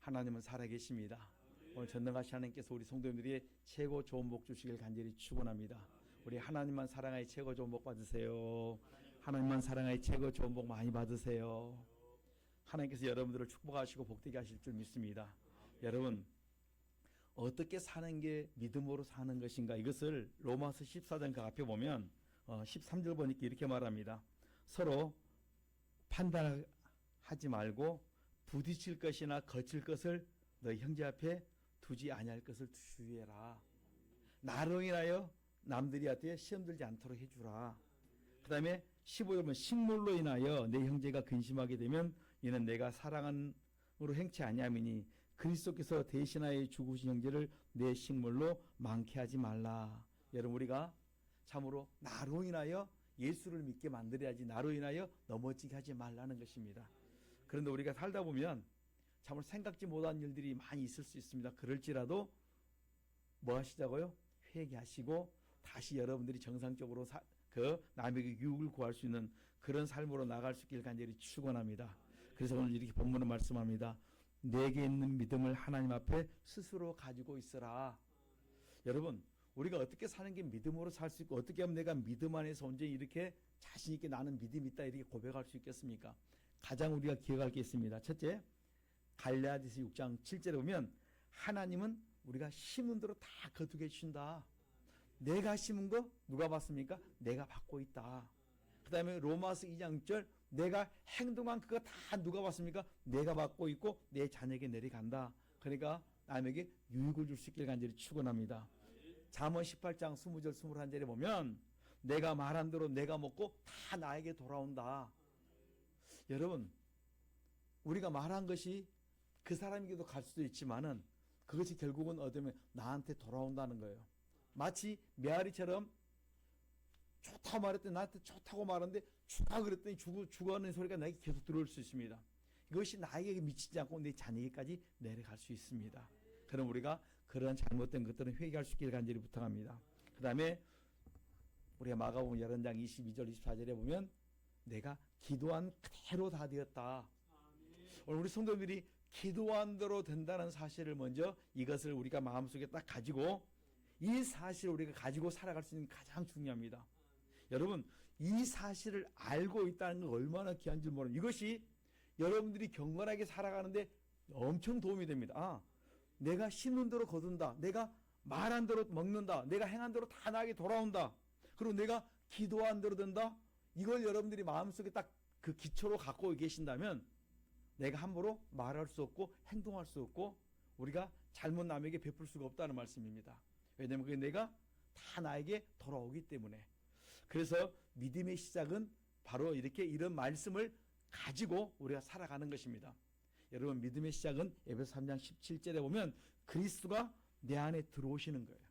하나님은 살아계십니다. 오늘 전능하신 하나님께서 우리 성도님들이 최고 좋은 복 주시길 간절히 축원합니다. 우리 하나님만 사랑하여 최고 좋은 복 받으세요. 하나님만 사랑하여 최고 좋은 복 많이 받으세요. 하나님께서 여러분들을 축복하시고 복되게 하실 줄 믿습니다. 여러분, 어떻게 사는 게 믿음으로 사는 것인가, 이것을 로마서 14장 그 앞에 보면 13절 보니까 이렇게 말합니다. 서로 판단하지 말고 부딪힐 것이나 거칠 것을 너희 형제 앞에 두지 아니할 것을 주의해라. 나로 인하여 남들이 한테 시험 들지 않도록 해주라. 그 다음에 15절 보면 식물로 인하여 내 형제가 근심하게 되면 이는 내가 사랑으로 행치 아니함이니 그리스도께서 대신하여 죽으신 형제를 내 식물로 많게 하지 말라. 여러분, 우리가 참으로 나로 인하여 예수를 믿게 만들어야지 나로 인하여 넘어지게 하지 말라는 것입니다. 그런데 우리가 살다 보면 참으로 생각지 못한 일들이 많이 있을 수 있습니다. 그럴지라도 뭐 하시자고요? 회개하시고 다시 여러분들이 정상적으로 남에게 유익을 구할 수 있는 그런 삶으로 나갈 수 있길 간절히 축원합니다. 그래서 오늘 이렇게 본문을 말씀합니다. 내게 있는 믿음을 하나님 앞에 스스로 가지고 있으라. 여러분, 우리가 어떻게 사는 게 믿음으로 살 수 있고 어떻게 하면 내가 믿음 안에서 온전히 이렇게 자신 있게 나는 믿음이 있다 이렇게 고백할 수 있겠습니까? 가장 우리가 기억할 게 있습니다. 첫째, 갈라디아서 6장 7절에 보면 하나님은 우리가 심은 대로 다 거두게 해주신다. 내가 심은 거 누가 받습니까? 내가 받고 있다. 그 다음에 로마서 2장 6절, 내가 행동한 그거 다 누가 받습니까? 내가 받고 있고 내 자녀에게 내려간다. 그러니까 남에게 유익을 줄 수 있길 간절히 축원합니다. 잠언 18장 20절 21절에 보면 내가 말한 대로 내가 먹고 다 나에게 돌아온다. 여러분, 우리가 말한 것이 그 사람에게도 갈 수도 있지만은 그것이 결국은 얻으면 나한테 돌아온다는 거예요. 마치 메아리처럼 좋다고 말했더니 나한테 좋다고 말하는데 죽아 그랬더니 죽어하는 소리가 나에게 계속 들어올 수 있습니다. 이것이 나에게 미치지 않고 내 자녀에게까지 내려갈 수 있습니다. 그럼 우리가 그런 잘못된 것들은 회개할 수 있기를 간절히 부탁합니다. 그 다음에 우리가 마가복음 11장 22절 24절에 보면 내가 기도한 그대로 다 되었다. 오늘 우리 성도들이 기도한 대로 된다는 사실을 먼저 이것을 우리가 마음속에 딱 가지고 이 사실을 우리가 가지고 살아갈 수 있는 게 가장 중요합니다. 여러분, 이 사실을 알고 있다는 건 얼마나 귀한 줄 모르는, 이것이 여러분들이 경건하게 살아가는데 엄청 도움이 됩니다. 내가 심는 대로 거둔다. 내가 말한 대로 먹는다. 내가 행한 대로 다 나에게 돌아온다. 그리고 내가 기도한 대로 된다. 이걸 여러분들이 마음속에 딱 그 기초로 갖고 계신다면 내가 함부로 말할 수 없고 행동할 수 없고 우리가 잘못 남에게 베풀 수가 없다는 말씀입니다. 왜냐하면 그게 내가 다 나에게 돌아오기 때문에. 그래서 믿음의 시작은 바로 이렇게 이런 말씀을 가지고 우리가 살아가는 것입니다. 여러분, 믿음의 시작은 에베소 3장 17절에 보면 그리스도가 내 안에 들어오시는 거예요.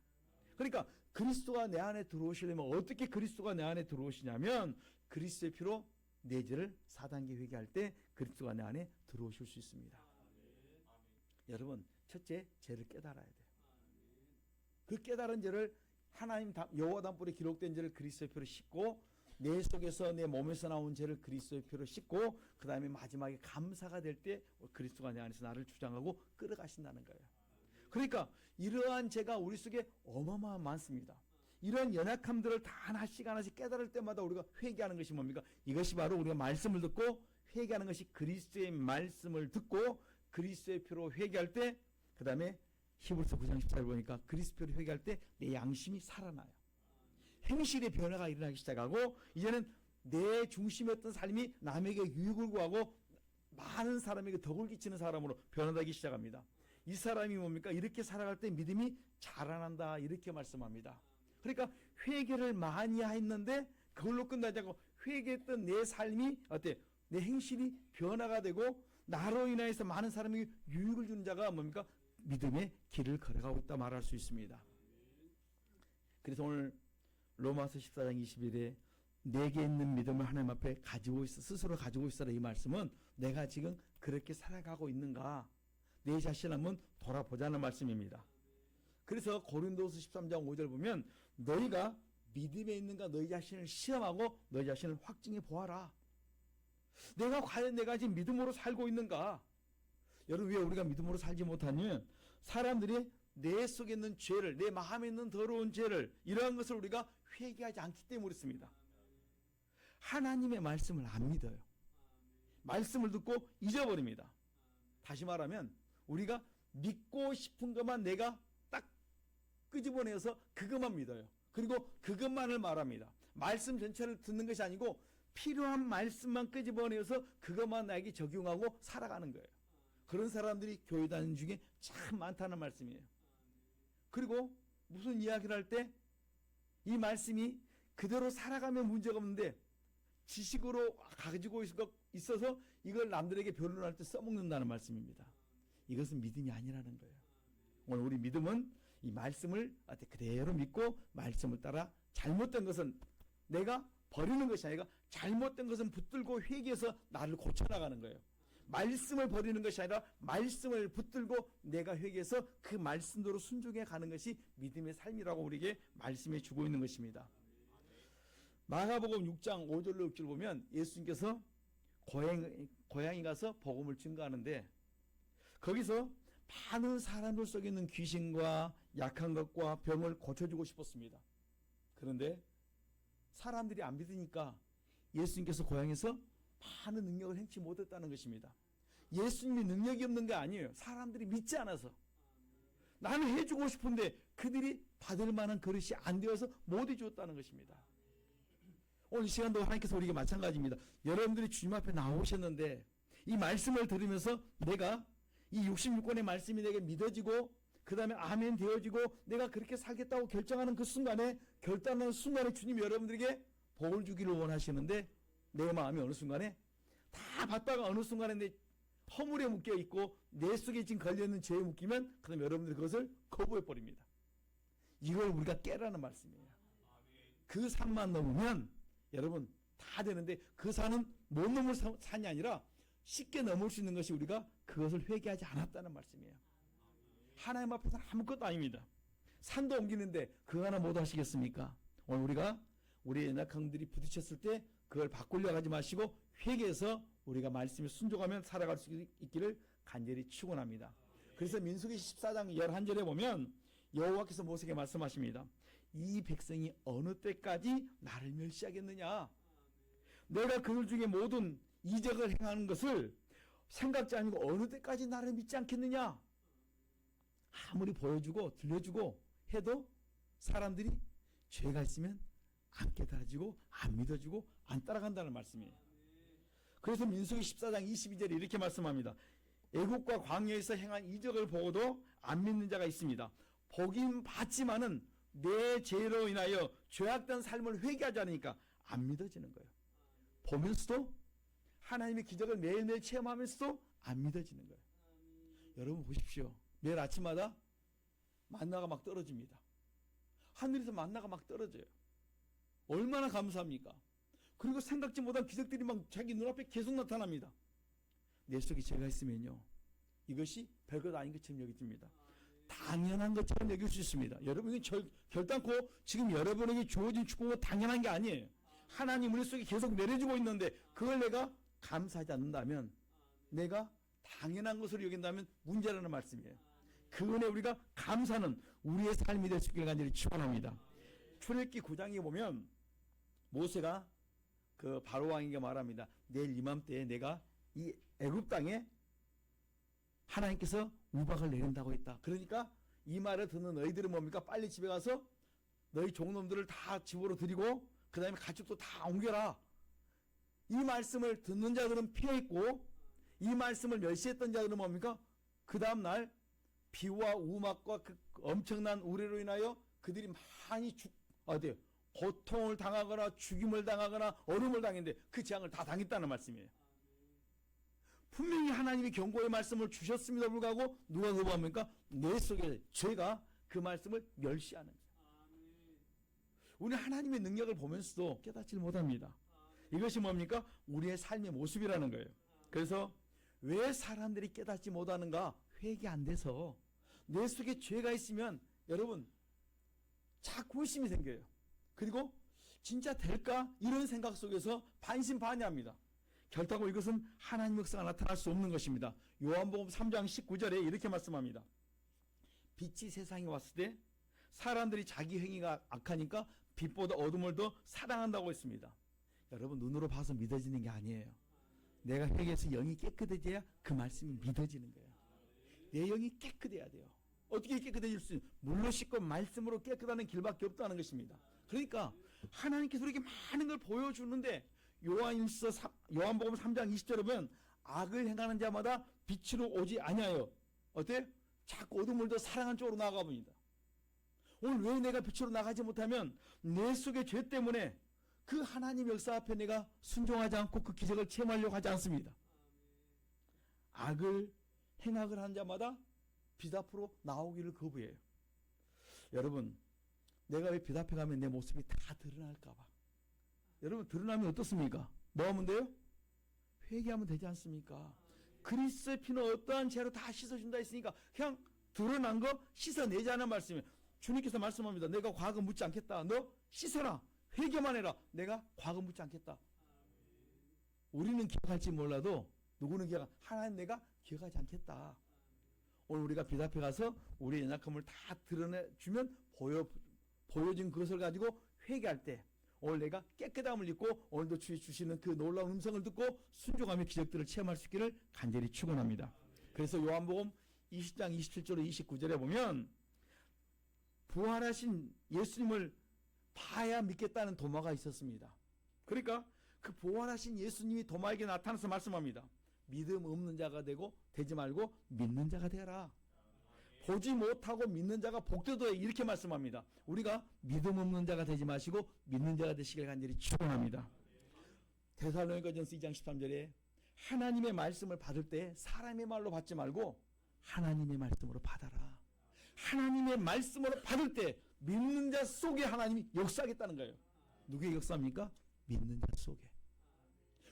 그러니까 그리스도가 내 안에 들어오시려면 어떻게 그리스도가 내 안에 들어오시냐면 그리스도의 피로 내 죄를 4단계 회개할 때 그리스도가 내 안에 들어오실 수 있습니다. 여러분, 첫째, 죄를 깨달아야 돼요. 그 깨달은 죄를 하나님 여호와 담불에 기록된 죄를 그리스도의 피로 씻고 내 속에서 내 몸에서 나온 죄를 그리스도의 피로 씻고 그 다음에 마지막에 감사가 될 때 그리스도가 내 안에서 나를 주장하고 끌어가신다는 거예요. 그러니까 이러한 죄가 우리 속에 어마어마한 많습니다. 이런 연약함들을 다 하나씩 하나씩 깨달을 때마다 우리가 회개하는 것이 뭡니까? 이것이 바로 우리가 말씀을 듣고 회개하는 것이 그리스도의 말씀을 듣고 그리스도의 피로 회개할 때, 그 다음에 히브리서 9장 14절 보니까 그리스도의 피로 회개할 때 내 양심이 살아나요. 행실의 변화가 일어나기 시작하고 이제는 내 중심이었던 삶이 남에게 유익을 구하고 많은 사람에게 덕을 끼치는 사람으로 변화되기 시작합니다. 이 사람이 뭡니까? 이렇게 살아갈 때 믿음이 자라난다, 이렇게 말씀합니다. 그러니까 회개를 많이 했는데 그걸로 끝나지 않고 회개했던 내 삶이 어때? 내 행실이 변화가 되고 나로 인해서 많은 사람에게 유익을 주는 자가 뭡니까? 믿음의 길을 걸어가고 있다 말할 수 있습니다. 그래서 오늘 로마서 14장 21에 내게 있는 믿음을 하나님 앞에 가지고 있어, 스스로 가지고 있어라, 이 말씀은 내가 지금 그렇게 살아가고 있는가, 내 자신을 한번 돌아보자는 말씀입니다. 그래서 고린도서 13장 5절 보면 너희가 믿음에 있는가 너희 자신을 시험하고 너희 자신을 확증해 보아라. 내가 과연 내가 지금 믿음으로 살고 있는가? 여러분, 왜 우리가 믿음으로 살지 못하냐면 사람들이 내 속에 있는 죄를, 내 마음에 있는 더러운 죄를, 이러한 것을 우리가 회개하지 않기 때문에 그렇습니다. 하나님의 말씀을 안 믿어요. 말씀을 듣고 잊어버립니다. 다시 말하면 우리가 믿고 싶은 것만 내가 딱 끄집어내서 그것만 믿어요. 그리고 그것만을 말합니다. 말씀 전체를 듣는 것이 아니고 필요한 말씀만 끄집어내서 그것만 나에게 적용하고 살아가는 거예요. 그런 사람들이 교회 다니는 중에 참 많다는 말씀이에요. 그리고 무슨 이야기를 할 때 이 말씀이 그대로 살아가면 문제가 없는데 지식으로 가지고 있어서 이걸 남들에게 변론할 때 써먹는다는 말씀입니다. 이것은 믿음이 아니라는 거예요. 오늘 우리 믿음은 이 말씀을 그대로 믿고 말씀을 따라 잘못된 것은 내가 버리는 것이 아니라 잘못된 것은 붙들고 회개해서 나를 고쳐나가는 거예요. 말씀을 버리는 것이 아니라 말씀을 붙들고 내가 회개해서 그 말씀대로 순종해 가는 것이 믿음의 삶이라고 우리에게 말씀해 주고 있는 것입니다. 마가복음 6장 5절로 6절 보면 예수님께서 고향에 가서 복음을 증거하는데 거기서 많은 사람들 속에 있는 귀신과 약한 것과 병을 고쳐주고 싶었습니다. 그런데 사람들이 안 믿으니까 예수님께서 고향에서 많은 능력을 행치 못했다는 것입니다. 예수님이 능력이 없는 게 아니에요. 사람들이 믿지 않아서. 나는 해주고 싶은데 그들이 받을 만한 그릇이 안 되어서 못 해줬다는 것입니다. 오늘 이 시간도 하나님께서 우리에게 마찬가지입니다. 여러분들이 주님 앞에 나오셨는데 이 말씀을 들으면서 내가 이 66권의 말씀이 내게 믿어지고 그 다음에 아멘 되어지고 내가 그렇게 살겠다고 결정하는 그 순간에, 결단하는 순간에 주님이 여러분들에게 복을 주기를 원하시는데 내 마음이 어느 순간에 다 받다가 어느 순간에 내 허물에 묶여 있고 내 속에 지금 걸려있는 죄에 묶이면 그럼 여러분들이 그것을 거부해 버립니다. 이걸 우리가 깨라는 말씀이에요. 그 산만 넘으면 여러분 다 되는데 그 산은 못 넘을 산이 아니라 쉽게 넘을 수 있는 것이 우리가 그것을 회개하지 않았다는 말씀이에요. 하나님 앞에서는 아무것도 아닙니다. 산도 옮기는데 그거 하나 못 하시겠습니까? 오늘 우리가 우리의 연약함들이 부딪혔을 때 그걸 바꾸려고 하지 마시고 회개해서 우리가 말씀에 순종하면 살아갈 수 있기를 간절히 축원합니다. 그래서 민수기 14장 11절에 보면 여호와께서 모세에게 말씀하십니다. 이 백성이 어느 때까지 나를 멸시하겠느냐? 내가 그들 중에 모든 이적을 행하는 것을 생각지 않고 어느 때까지 나를 믿지 않겠느냐? 아무리 보여주고 들려주고 해도 사람들이 죄가 있으면 안 깨달아지고 안 믿어지고 안 따라간다는 말씀이에요. 그래서 민수기 14장 22절에 이렇게 말씀합니다. 애국과 광야에서 행한 이적을 보고도 안 믿는 자가 있습니다. 보긴 봤지만은 내 죄로 인하여 죄악된 삶을 회개하지 않으니까 안 믿어지는 거예요. 보면서도 하나님의 기적을 매일매일 체험하면서도 안 믿어지는 거예요. 여러분 보십시오. 매일 아침마다 만나가 막 떨어집니다. 하늘에서 만나가 막 떨어져요. 얼마나 감사합니까? 그리고 생각지 못한 기적들이 막 자기 눈앞에 계속 나타납니다. 내 속에 죄가 있으면요, 이것이 별것 아닌 것처럼 여겨집니다. 당연한 것처럼 여길 수 있습니다. 여러분이 결단코 지금 여러분에게 주어진 축복은 당연한 게 아니에요. 하나님 우리 속에 계속 내려주고 있는데 그걸 내가 감사하지 않는다면, 내가 당연한 것으로 여긴다면 문제라는 말씀이에요. 그 은혜 우리가 감사는 우리의 삶이 될 수 있기를 간절히 축원합니다. 출애굽기 9장에 보면 모세가 그 바로 왕에게 말합니다. 내일 이맘때에 내가 이 애굽 땅에 하나님께서 우박을 내린다고 했다. 그러니까 이 말을 듣는 너희들은 뭡니까? 빨리 집에 가서 너희 종놈들을 다 집으로 들이고 그 다음에 가축도 다 옮겨라. 이 말씀을 듣는 자들은 피했고 이 말씀을 멸시했던 자들은 뭡니까? 그 다음날 비와 우막과 그 엄청난 우레로 인하여 그들이 많이 고통을 당하거나 죽임을 당하거나 어려움을 당했는데 그 재앙을 다 당했다는 말씀이에요. 분명히 하나님이 경고의 말씀을 주셨음에도 불구하고 누가 거부합니까? 내 속에 죄가 그 말씀을 멸시하는 거예요. 우리 하나님의 능력을 보면서도 깨닫지 못합니다. 이것이 뭡니까? 우리의 삶의 모습이라는 거예요. 그래서 왜 사람들이 깨닫지 못하는가? 회개 안 돼서. 내 속에 죄가 있으면 여러분 자꾸 의심이 생겨요. 그리고 진짜 될까? 이런 생각 속에서 반신반의합니다. 결코 이것은 하나님의 역사가 나타날 수 없는 것입니다. 요한복음 3장 19절에 이렇게 말씀합니다. 빛이 세상에 왔을 때 사람들이 자기 행위가 악하니까 빛보다 어둠을 더 사랑한다고 했습니다. 여러분, 눈으로 봐서 믿어지는 게 아니에요. 내가 회개해서 영이 깨끗해져야 그 말씀이 믿어지는 거예요. 내 영이 깨끗해야 돼요. 어떻게 깨끗해질 수 있어요? 물로 씻고 말씀으로 깨끗하는 길밖에 없다는 것입니다. 그러니까 하나님께서 우리에게 많은 걸 보여주는데 요한복음 3장 20절에 보면 악을 행하는 자마다 빛으로 오지 아니하여 어때요? 자꾸 어둠을 더 사랑한 쪽으로 나아가 봅니다. 오늘 왜 내가 빛으로 나가지 못하면 내 속의 죄 때문에 그 하나님 역사 앞에 내가 순종하지 않고 그 기적을 체험하려고 하지 않습니다. 행악을 하는 자마다 빛 앞으로 나오기를 거부해요. 여러분, 내가 왜 빛 앞에 가면 내 모습이 다 드러날까봐. 여러분, 드러나면 어떻습니까? 뭐 하면 돼요? 회개하면 되지 않습니까? 그리스도의 피는 어떠한 죄로 다 씻어준다 했으니까 그냥 드러난 거 씻어내자는 말씀이에요. 주님께서 말씀합니다. 내가 과거 묻지 않겠다. 너 씻어라. 회개만 해라. 내가 과거 묻지 않겠다. 우리는 기억할지 몰라도 누구는 하나님 내가 기억하지 않겠다. 오늘 우리가 빛 앞에 가서 우리의 연약함을 다 드러내주면 보여진 그것을 가지고 회개할 때 오늘 내가 깨끗함을 입고 오늘도 주의 주시는 그 놀라운 음성을 듣고 순종하며 기적들을 체험할 수 있기를 간절히 축원합니다. 그래서 요한복음 20장 27절 29절에 보면 부활하신 예수님을 봐야 믿겠다는 도마가 있었습니다. 그러니까 그 부활하신 예수님이 도마에게 나타나서 말씀합니다. 믿음 없는 자가 되지 말고 믿는 자가 되라. 보지 못하고 믿는 자가 복되도다 이렇게 말씀합니다. 우리가 믿음 없는 자가 되지 마시고 믿는 자가 되시길 간절히 축원합니다. 데살로니가전서 2장 13절에 하나님의 말씀을 받을 때 사람의 말로 받지 말고 하나님의 말씀으로 받아라. 하나님의 말씀으로 받을 때 믿는 자 속에 하나님이 역사하겠다는 거예요. 누구의 역사입니까? 믿는 자 속에.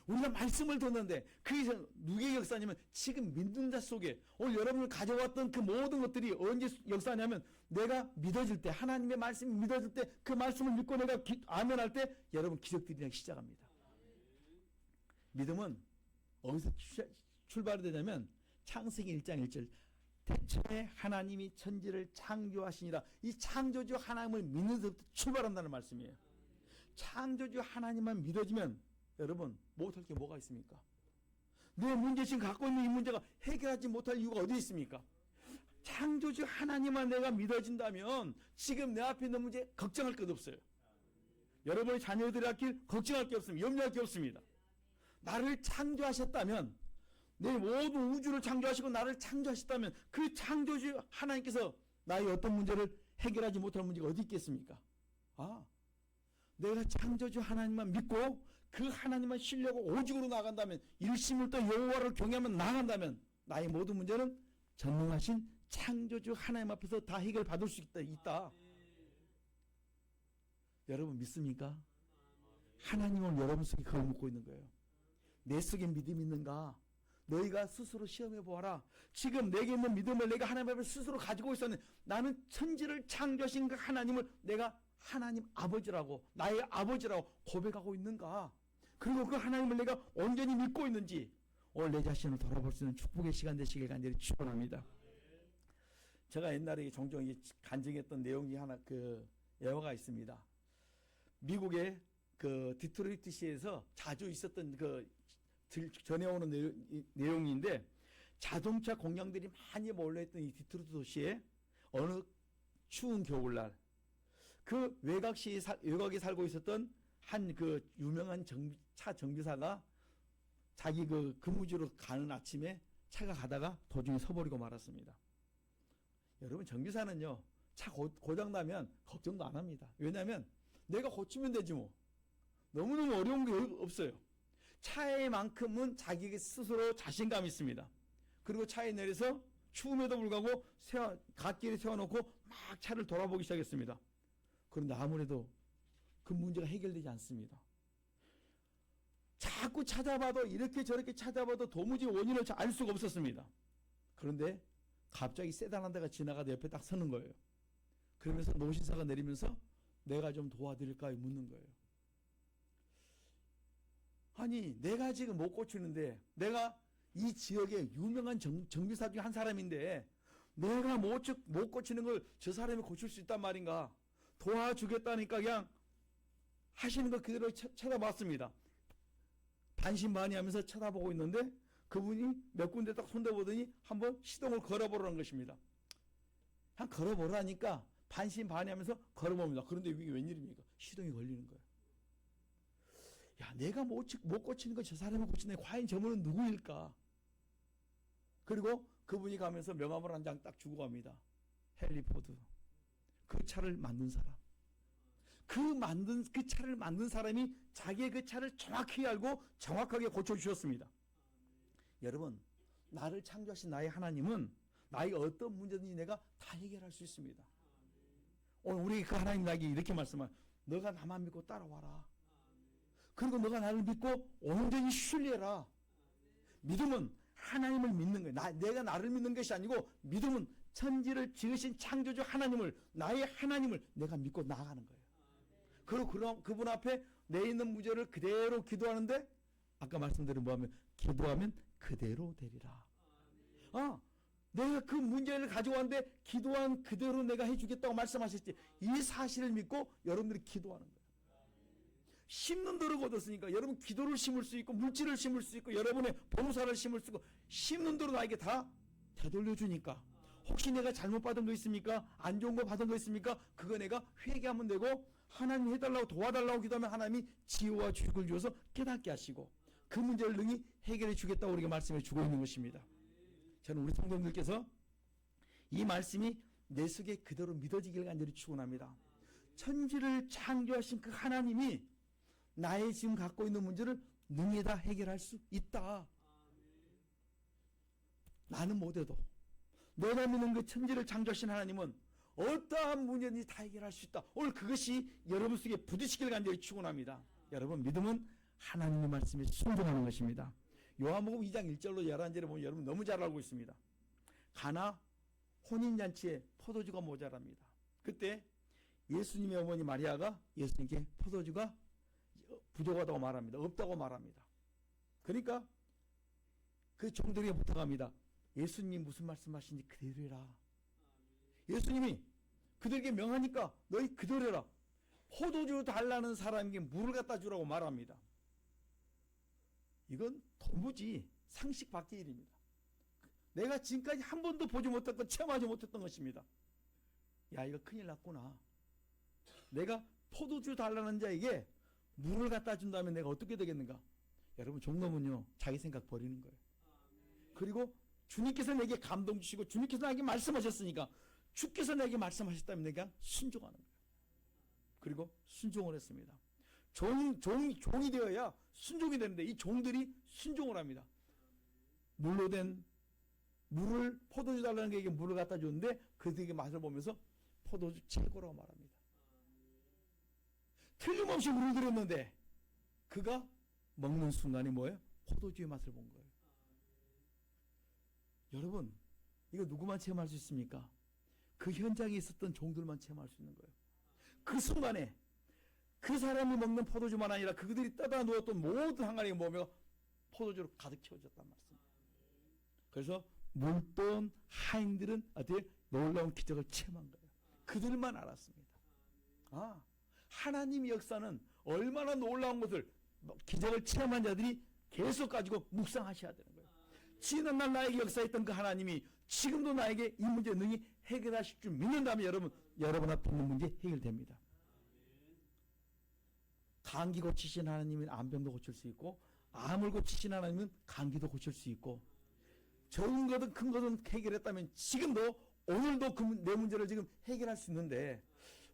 우리가 말씀을 듣는데 그게 누구의 역사냐면 지금 믿는 자 속에 오늘 여러분을 가져왔던 그 모든 것들이 언제 역사냐면 내가 믿어질 때 하나님의 말씀이 믿어질 때 그 말씀을 믿고 내가 아멘할 때 여러분 기적들이 시작합니다. 믿음은 어디서 출발이 되냐면 창세기 1장 1절 태초에 하나님이 천지를 창조하시니라. 이 창조주 하나님을 믿는 데부터 출발한다는 말씀이에요. 창조주 하나님만 믿어지면 여러분 못할 게 뭐가 있습니까? 내 문제 지금 갖고 있는 이 문제가 해결하지 못할 이유가 어디 있습니까? 창조주 하나님만 내가 믿어진다면 지금 내 앞에 있는 문제 걱정할 것 없어요. 여러분의 자녀들이 할길 걱정할 게 없습니다. 염려할 게 없습니다. 나를 창조하셨다면 내 모든 우주를 창조하시고 나를 창조하셨다면 그 창조주 하나님께서 나의 어떤 문제를 해결하지 못할 문제가 어디 있겠습니까? 내가 창조주 하나님만 믿고 그 하나님만 신뢰하고 오직으로 나간다면 일심을 또 여호와를 경외하면 나간다면 나의 모든 문제는 전능하신 창조주 하나님 앞에서 다 해결받을 수 있다. 여러분 믿습니까? 하나님은 여러분 속에 그걸 묻고 있는 거예요. 내 속에 믿음이 있는가? 너희가 스스로 시험해 보아라. 지금 내게 있는 믿음을 내가 하나님 앞에 스스로 가지고 있었는데 나는 천지를 창조하신 그 하나님을 내가 하나님 아버지라고 나의 아버지라고 고백하고 있는가? 그리고 그 하나님을 내가 온전히 믿고 있는지 오늘 내 자신을 돌아볼 수 있는 축복의 시간 되시길 간절히 축원합니다. 제가 옛날에 종종 간증했던 내용 중에 하나 그 예화가 있습니다. 미국의 그 디트로이트시에서 자주 있었던 그 전해오는 내용인데 자동차 공장들이 많이 몰려있던 이 디트로이트 도시에 어느 추운 겨울날 그 외곽에 살고 있었던 한 그 유명한 차 정비사가 자기 그 근무지로 가는 아침에 차가 가다가 도중에 서버리고 말았습니다. 여러분 정비사는요 차 고장 나면 걱정도 안 합니다. 왜냐하면 내가 고치면 되지 뭐. 너무너무 어려운 게 없어요. 차에만큼은 자기 스스로 자신감이 있습니다. 그리고 차에 내려서 추움에도 불구하고 갓길에 세워놓고 막 차를 돌아보기 시작했습니다. 그런데 아무래도 그 문제가 해결되지 않습니다. 자꾸 찾아봐도 이렇게 저렇게 찾아봐도 도무지 원인을 알 수가 없었습니다. 그런데 갑자기 세단 한 대가 지나가다 옆에 딱 서는 거예요. 그러면서 노신사가 내리면서 내가 좀 도와드릴까요? 묻는 거예요. 아니 내가 지금 못 고치는데, 내가 이 지역의 유명한 정비사 중에 한 사람인데 내가 못 고치는 걸 저 사람이 고칠 수 있단 말인가? 도와주겠다니까 그냥 하시는 거 그대로 쳐다봤습니다. 반신반의하면서 쳐다보고 있는데 그분이 몇 군데 딱 손대보더니 한번 시동을 걸어보라는 것입니다. 그냥 걸어보라니까 반신반의하면서 걸어봅니다. 그런데 이게 웬일입니까? 시동이 걸리는 거예요. 야, 내가 못 고치는 거 저 사람이 고치네. 과연 저분은 누구일까? 그리고 그분이 가면서 명함을 한 장 딱 주고 갑니다. 헨리 포드. 그 차를 만든 사람. 그 차를 만든 사람이 자기의 그 차를 정확히 알고 정확하게 고쳐주셨습니다. 여러분, 나를 창조하신 나의 하나님은 나의 어떤 문제든지 내가 다 해결할 수 있습니다. 오늘 우리 그 하나님 나에게 이렇게 말씀하여, 너가 나만 믿고 따라와라. 그리고 너가 나를 믿고 온전히 신뢰해라. 믿음은 하나님을 믿는 거예요. 내가 나를 믿는 것이 아니고, 믿음은 천지를 지으신 창조주 하나님을, 나의 하나님을 내가 믿고 나아가는 거예요. 그리고 그분 앞에 내 있는 문제를 그대로 기도하는데, 아까 말씀드린 뭐하면, 기도하면 그대로 되리라. 내가 그 문제를 가져왔는데 기도한 그대로 내가 해주겠다고 말씀하셨지. 이 사실을 믿고 여러분들이 기도하는 거예요. 심는 대로 거뒀으니까 여러분 기도를 심을 수 있고 물질을 심을 수 있고 여러분의 봉사를 심을 수 있고, 심는 대로 나에게 다 되돌려주니까. 혹시 내가 잘못 받은 거 있습니까? 안 좋은 거 받은 거 있습니까? 그거 내가 회개하면 되고, 하나님 해달라고 도와달라고 기도하면 하나님이 지혜와 주식을 주어서 깨닫게 하시고 그 문제를 능히 해결해 주겠다고 우리가 말씀해 주고 있는 것입니다. 저는 우리 성도님들께서 이 말씀이 내 속에 그대로 믿어지길 간절히 축원합니다. 천지를 창조하신 그 하나님이 나의 지금 갖고 있는 문제를 능히 다 해결할 수 있다. 나는 못해도 내가 믿는 그 천지를 창조하신 하나님은 어떠한 문제든지 다 해결할 수 있다. 오늘 그것이 여러분 속에 부딪히길 간절히 축원합니다. 여러분, 믿음은 하나님의 말씀에 순종하는 것입니다. 요한복음 2장 1절로 11절에 보면 여러분 너무 잘 알고 있습니다. 가나 혼인잔치에 포도주가 모자랍니다. 그때 예수님의 어머니 마리아가 예수님께 포도주가 부족하다고 말합니다. 없다고 말합니다. 그러니까 그 종들에게 부탁합니다. 예수님 무슨 말씀하시는지 그대로 해라. 예수님이 그들에게 명하니까 너희 그대로 해라. 포도주 달라는 사람에게 물을 갖다 주라고 말합니다. 이건 도무지 상식 밖의 일입니다. 내가 지금까지 한 번도 보지 못했던, 체험하지 못했던 것입니다. 야, 이거 큰일 났구나. 내가 포도주 달라는 자에게 물을 갖다 준다면 내가 어떻게 되겠는가? 여러분, 종놈은요 자기 생각 버리는 거예요. 그리고 주님께서 내게 감동 주시고 주님께서 나에게 말씀하셨으니까, 주께서 내게 말씀하셨다면 내가 순종하는 거예요. 그리고 순종을 했습니다. 종이 되어야 순종이 되는데 이 종들이 순종을 합니다. 물로 된 물을, 포도주 달라는 게에게 물을 갖다 줬는데 그들에게 맛을 보면서 포도주 최고라고 말합니다. 틀림없이 물을 들였는데 그가 먹는 순간에 뭐예요? 포도주의 맛을 본 거예요. 여러분, 이거 누구만 체험할 수 있습니까? 그 현장에 있었던 종들만 체험할 수 있는 거예요. 그 순간에 그 사람이 먹는 포도주만 아니라 그들이 떠다 누웠던 모든 항아리에 뭐며 포도주로 가득 채워졌단 말씀입니다. 그래서 물돈 하인들은 어떻게 놀라운 기적을 체험한 거예요. 그들만 알았습니다. 하나님의 역사는 얼마나 놀라운 것을, 기적을 체험한 자들이 계속 가지고 묵상하셔야 되는 거예요. 지난날 나에게 역사했던 그 하나님이 지금도 나에게 이 문제 능히 해결하실 줄 믿는다면 여러분 앞에 있는 문제 해결됩니다. 감기 고치신 하나님은 암병도 고칠 수 있고, 암을 고치신 하나님은 감기도 고칠 수 있고, 적은 거든 큰 거든 해결했다면 지금도 오늘도 내 문제를 지금 해결할 수 있는데,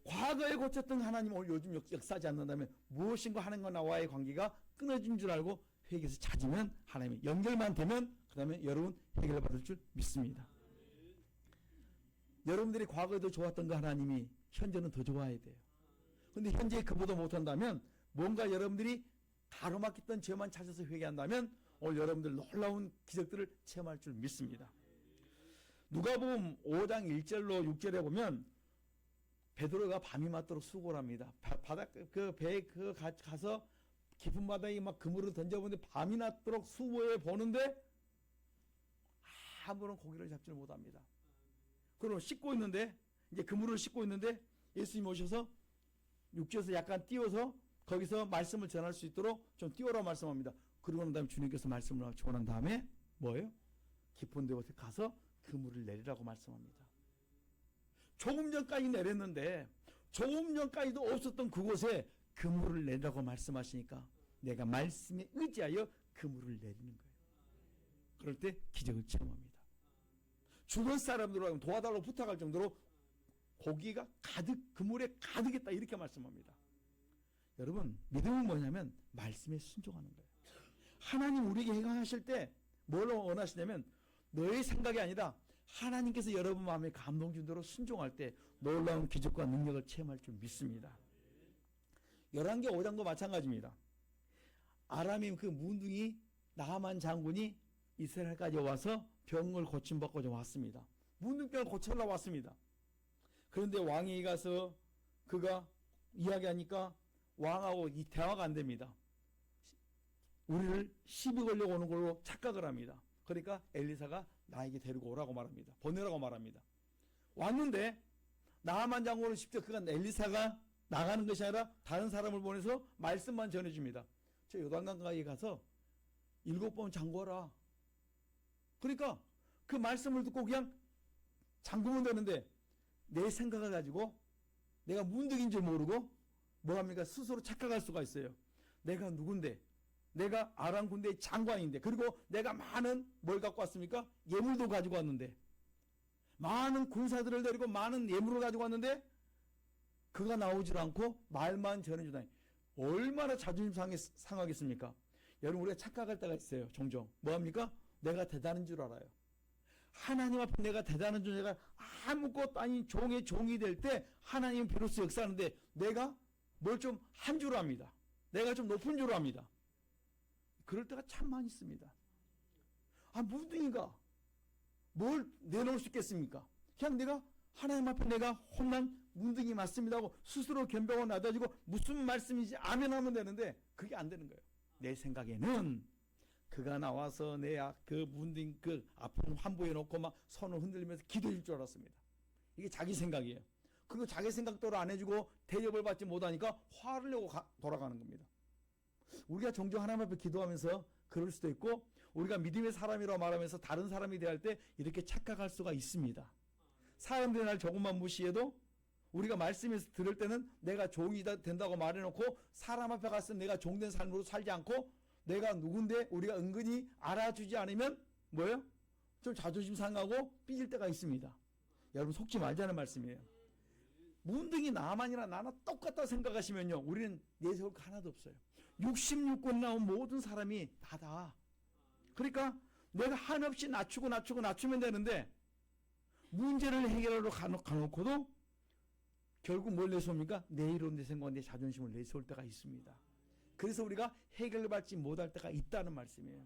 과거에 고쳤던 하나님 오늘 요즘 역사하지 않는다면 무엇인가 하나님과 나와의 관계가 끊어진 줄 알고 회개해서 찾으면, 하나님이 연결만 되면 그 다음에 여러분 해결을 받을 줄 믿습니다. 여러분들이 과거에도 좋았던 그 하나님이 현재는 더 좋아야 돼요. 근데 현재에 그보다 못한다면, 뭔가 여러분들이 가로막혔던 죄만 찾아서 회개한다면 오늘 여러분들 놀라운 기적들을 체험할 줄 믿습니다. 누가복음 5장 1절로 6절에 보면 베드로가 밤이 맞도록 수고를 합니다. 바닷 그 배에 가서 깊은 바다에 막 그물을 던져보는데 밤이 낮도록 수모에 보는데 아무런 고기를 잡지를 못합니다. 그럼 씻고 있는데, 이제 그물을 씻고 있는데 예수님 오셔서 육지에서 약간 띄워서 거기서 말씀을 전할 수 있도록 좀 띄워라 말씀합니다. 그러고 난 다음에 주님께서 말씀을 주고 난 다음에 뭐예요? 깊은 데에 가서 그물을 내리라고 말씀합니다. 조금 전까지 내렸는데 조금 전까지도 없었던 그곳에 그물을 내리라고 말씀하시니까 내가 말씀에 의지하여 그물을 내리는 거예요. 그럴 때 기적을 체험합니다. 주변 사람들하고 도와달라고 부탁할 정도로 고기가 가득, 그물에 가득했다 이렇게 말씀합니다. 여러분, 믿음은 뭐냐면 말씀에 순종하는 거예요. 하나님 우리에게 행하실 때 뭘 원하시냐면 너의 생각이 아니라 하나님께서 여러분 마음에 감동 준 대로 순종할 때 놀라운 기적과 능력을 체험할 줄 믿습니다. 열왕기 5장도 마찬가지입니다. 아람의 그 문둥이 나하만 장군이 이스라엘까지 와서 병을 고침받고 좀 왔습니다. 문둥병을 고치러 왔습니다. 그런데 왕이 가서 그가 이야기하니까 왕하고 이 대화가 안 됩니다. 우리를 시비 걸려고 오는 걸로 착각을 합니다. 그러니까 엘리사가 나에게 데리고 오라고 말합니다. 보내라고 말합니다. 왔는데 나하만 장군은 직접 그가 엘리사가 나가는 것이 아니라 다른 사람을 보내서 말씀만 전해줍니다. 저 요단강가에 가서 7번 잠궈라. 그러니까 그 말씀을 듣고 그냥 잠그면 되는데 내 생각을 가지고 내가 문득인 줄 모르고 뭐합니까? 스스로 착각할 수가 있어요. 내가 누군데? 내가 아람 군대의 장관인데, 그리고 내가 많은 뭘 갖고 왔습니까? 예물도 가지고 왔는데, 많은 군사들을 데리고 많은 예물을 가지고 왔는데 그가 나오질 않고 말만 전해주다니 얼마나 자존심 상하겠습니까? 여러분, 우리가 착각할 때가 있어요. 종종 뭐합니까? 내가 대단한 줄 알아요. 하나님 앞에 내가 대단한 줄, 내가 아무것도 아닌 종의 종이 될 때 하나님은 비로소 역사하는데 내가 뭘 좀 한 줄 압니다. 내가 좀 높은 줄 압니다. 그럴 때가 참 많이 있습니다. 아, 무등이가 뭘 내놓을 수 있겠습니까? 그냥 내가 하나님 앞에 내가 혼난 문둥이 맞습니다 하고 스스로 겸비하고 낮아지고 무슨 말씀인지 아멘하면 되는데 그게 안 되는 거예요. 내 생각에는 그가 나와서 내 그 문둥이 그 아픔 환부해 놓고 막 손을 흔들면서 기도해 줄 알았습니다. 이게 자기 생각이에요. 그거 자기 생각대로 안 해주고 대접을 받지 못하니까 화를 내고 돌아가는 겁니다. 우리가 종종 하나님 앞에 기도하면서 그럴 수도 있고, 우리가 믿음의 사람이라고 말하면서 다른 사람이 대할 때 이렇게 착각할 수가 있습니다. 사람들이 날 조금만 무시해도 우리가 말씀에서 들을 때는 내가 종이 된다고 말해놓고 사람 앞에 가서 내가 종된 삶으로 살지 않고 내가 누군데 우리가 은근히 알아주지 않으면 뭐예요? 좀 자존심 상하고 삐질 때가 있습니다. 여러분, 속지 말자는 말씀이에요. 문둥이 나만이나 나나 똑같다 생각하시면요, 우리는 내세울 거 하나도 없어요. 66권 나온 모든 사람이 다다. 그러니까 내가 한없이 낮추면 되는데 문제를 해결하러 가놓고도 결국 뭘 내세웁니까? 내 이론, 내 생각, 내 자존심을 내세울 때가 있습니다. 그래서 우리가 해결받지 못할 때가 있다는 말씀이에요.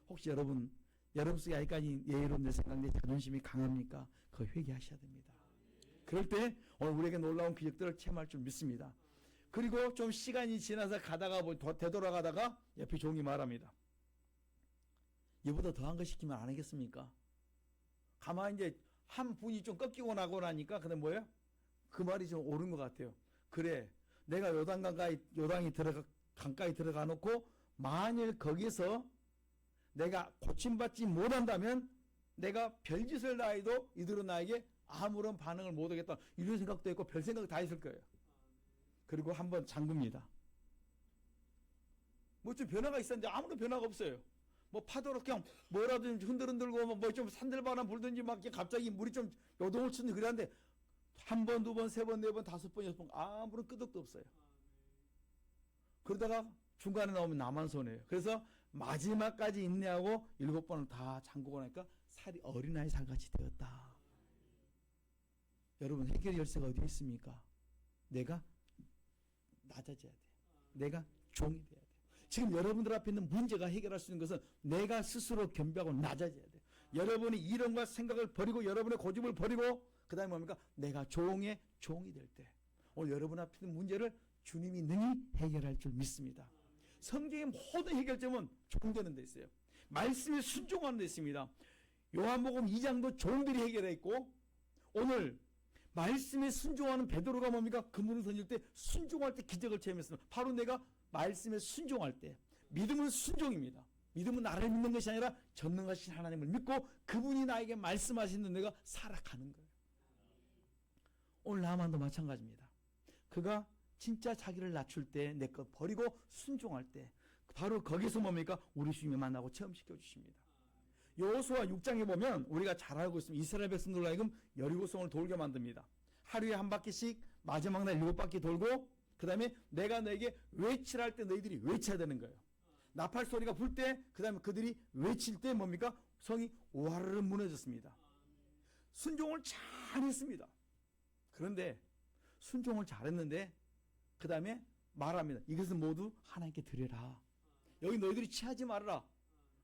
혹시 여러분 속에 아직까지 내 이론, 내 생각, 내 자존심이 강합니까? 그거 회개하셔야 됩니다. 그럴 때 오늘 우리에게 놀라운 기적들을 체험할 줄 믿습니다. 그리고 좀 시간이 지나서 가다가 되돌아가다가 옆에 종이 말합니다. 이보다 더한 거 시키면 안 하겠습니까? 가만히 이제 한 분이 좀 꺾이고 나고 나니까 근데 뭐예요? 그 말이 좀 옳은 것 같아요. 그래, 내가 요단강가에 강가에 들어가 놓고 만일 거기서 내가 고침받지 못한다면 내가 별짓을 다 해도 이들은 나에게 아무런 반응을 못하겠다, 이런 생각도 있고 별 생각 다 있을 거예요. 그리고 한번 잠깁니다. 뭐 좀 변화가 있었는데 아무런 변화가 없어요. 뭐 파도로 그냥 뭐라도 흔들흔들고 뭐 좀 산들바람 불든지 막 갑자기 물이 좀 요동을 치는지 그러는데 한 번, 두 번, 세 번, 네 번, 다섯 번, 여섯 번 아무런 끄덕도 없어요. 그러다가 중간에 나오면 나만 손해요. 그래서 마지막까지 인내하고 7번을 다 잠그고 나니까 살이 어린아이 살같이 되었다. 여러분, 해결의 열쇠가 어디에 있습니까? 내가 낮아져야 돼요. 내가 종이 돼야 돼요. 지금 여러분들 앞에 있는 문제가 해결할 수 있는 것은 내가 스스로 겸비하고 낮아져야 돼요. 여러분이 이론과 생각을 버리고 여러분의 고집을 버리고 그 다음에 뭡니까? 내가 종이 될 때 오늘 여러분 앞에 있는 문제를 주님이 능히 해결할 줄 믿습니다. 성경의 모든 해결점은 종되는 데 있어요. 말씀에 순종하는 데 있습니다. 요한복음 2장도 종들이 해결했고, 오늘 말씀에 순종하는 베드로가 뭡니까? 그물을 던질 때 순종할 때 기적을 체험했습니다. 바로 내가 말씀에 순종할 때, 믿음은 순종입니다. 믿음은 나를 믿는 것이 아니라 전능하신 하나님을 믿고 그분이 나에게 말씀하시는 내가 살아가는 거예요. 오늘 나만도 마찬가지입니다. 그가 진짜 자기를 낮출 때, 내 것 버리고 순종할 때, 바로 거기서 뭡니까? 우리 주님이 만나고 체험시켜 주십니다. 여호수아 6장에 보면 우리가 잘 알고 있습니다. 이스라엘 백성들로 하여금 여리고성을 돌게 만듭니다. 하루에 한 바퀴씩 마지막 날 7바퀴 돌고, 그 다음에 내가 너에게 외치라 할 때 너희들이 외쳐야 되는 거예요. 나팔 소리가 불 때, 그 다음에 그들이 외칠 때 뭡니까? 성이 와르르 무너졌습니다. 순종을 잘 했습니다. 그런데 순종을 잘했는데 그 다음에 말합니다. 이것은 모두 하나님께 드려라. 여기 너희들이 취하지 말아라.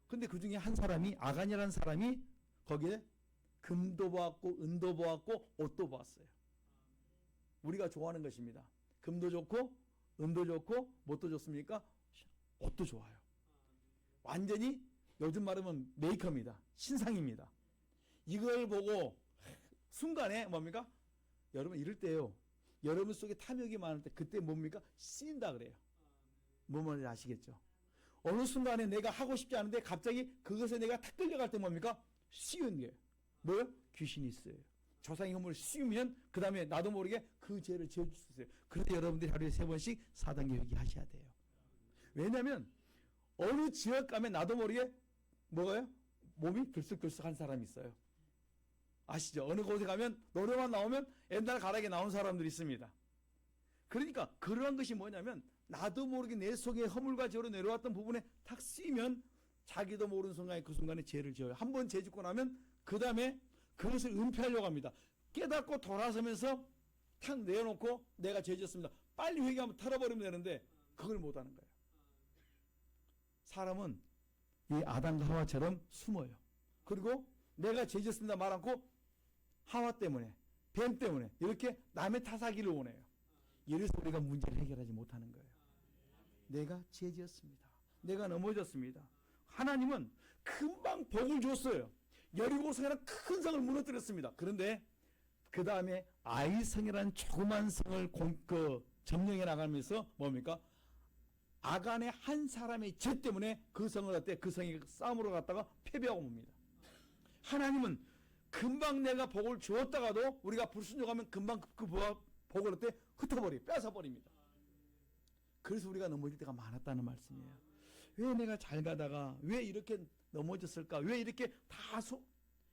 근데 그 중에 한 사람이, 아간이라는 사람이 거기에 금도 보았고 은도 보았고 옷도 보았어요. 우리가 좋아하는 것입니다. 금도 좋고 은도 좋고 뭣도 좋습니까? 옷도 좋아요. 완전히 요즘 말하면 메이커입니다. 신상입니다. 이걸 보고 순간에 뭡니까? 여러분 이럴 때요, 여러분 속에 탐욕이 많을 때 그때 뭡니까? 쓰인다 그래요. 뭐 말인지 아시겠죠? 어느 순간에 내가 하고 싶지 않은데 갑자기 그것에 내가 탁 끌려갈 때 뭡니까? 씌운 게 뭐요? 귀신이 있어요. 조상의 허물을 씌우면 그 다음에 나도 모르게 그 죄를 지어줄 수 있어요. 그래서 여러분들이 하루에 3번씩 사단계획이 하셔야 돼요. 왜냐하면 어느 지역 가면 나도 모르게 뭐가요? 몸이 들썩들썩한 사람이 있어요. 아시죠? 어느 곳에 가면 노래만 나오면 옛날 가락에 나온 사람들이 있습니다. 그러니까 그러한 것이 뭐냐면 나도 모르게 내 속에 허물과 죄로 내려왔던 부분에 탁 쓰이면 자기도 모르는 순간에 그 순간에 죄를 지어요. 한번 죄 짓고 나면 그 다음에 그것을 은폐하려고 합니다. 깨닫고 돌아서면서 탁 내어놓고 내가 죄 지었습니다. 빨리 회개하면 털어버리면 되는데 그걸 못하는 거예요. 사람은 이 아담과 하와처럼 숨어요. 그리고 내가 죄 지었습니다 말 않고 하와 때문에, 뱀 때문에 이렇게 남의 탓하기를 원해요. 이래서 우리가 문제를 해결하지 못하는 거예요. 내가 죄 지었습니다. 내가 넘어졌습니다. 하나님은 금방 복을 줬어요. 여리고성이라는 큰 성을 무너뜨렸습니다. 그런데 그 다음에 아이성이라는 조그만 성을 점령해 나가면서 뭡니까? 아간의 한 사람의 죄 때문에 그 성을 갖다 그 성이 싸움으로 갔다가 패배하고 옵니다. 하나님은 금방 내가 복을 주었다가도 우리가 불순종하면 금방 그 복을 그때 흩어버려요. 뺏어버립니다. 그래서 우리가 넘어질 때가 많았다는 말씀이에요. 왜 내가 잘 가다가 왜 이렇게 넘어졌을까? 왜 이렇게 다